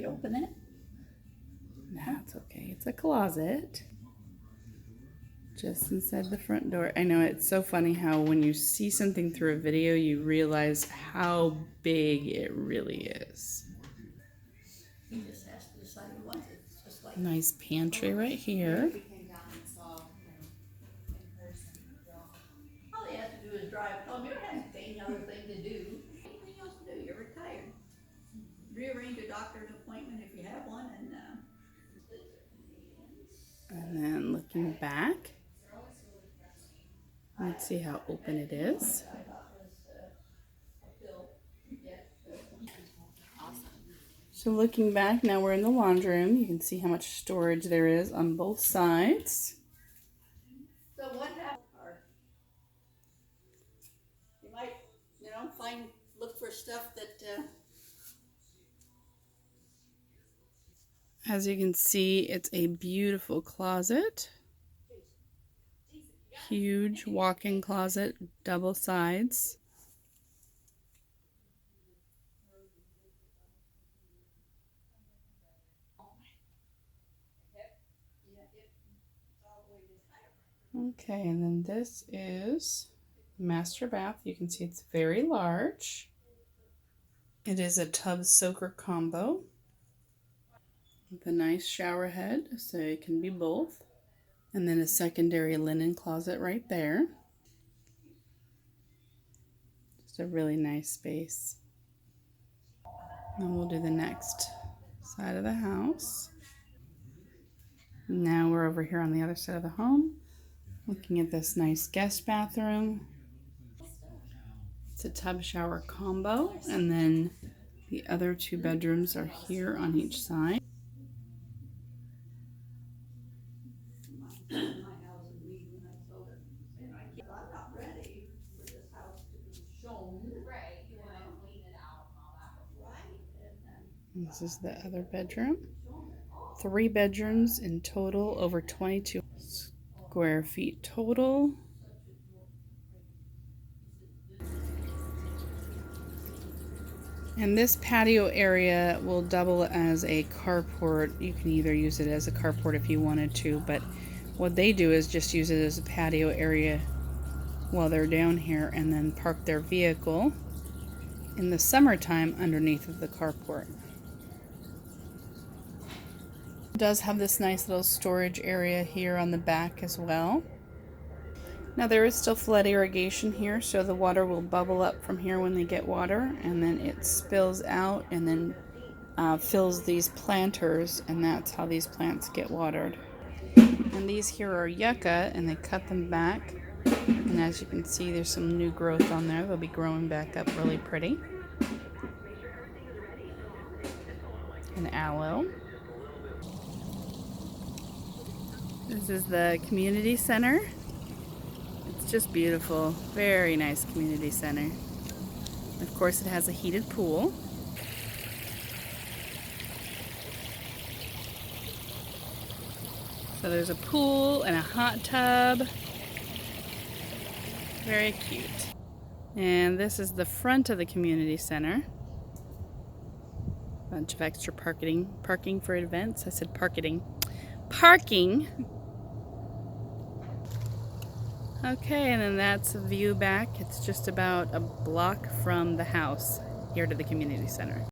you open it? That's okay. It's a closet. Just inside the front door. I know it's so funny how when you see something through a video, you realize how big it really is. He just has to decide he wants it. It's just like Nice pantry right here. all he has to do is drive home. You don't have any other thing to do. Anything else to do? You're retired. Rearrange your doctor's appointment if you have one, And then looking back, let's see how open it is. So looking back, now we're in the laundry room. You can see how much storage there is on both sides. So what happened? You might, look for stuff that. As you can see, it's a beautiful closet. Huge walk-in closet, double sides. Okay, and then this is the master bath. You can see it's very large. It is a tub soaker combo with a nice shower head, so it can be both. And then a secondary linen closet right there. Just a really nice space. And we'll do the next side of the house. Now we're over here on the other side of the home, looking at this nice guest bathroom. It's a tub shower combo, and then the other two bedrooms are here on each side. And this is the other bedroom. 3 bedrooms in total, over 22 square feet total. And this patio area will double as a carport. You can either use it as a carport if you wanted to, but what they do is just use it as a patio area while they're down here and then park their vehicle in the summertime underneath of the carport. It does have this nice little storage area here on the back as well. Now there is still flood irrigation here, so the water will bubble up from here when they get water, and then it spills out and then fills these planters, and that's how these plants get watered. And these here are yucca, and they cut them back, and as you can see there's some new growth on there. They'll be growing back up really pretty. And aloe. This is the community center. It's just beautiful. Very nice community center. Of course, it has a heated pool. So there's a pool and a hot tub. Very cute. And this is the front of the community center. Bunch of extra parking for events. I said parking. Okay, and then that's a view back. It's just about a block from the house here to the community center.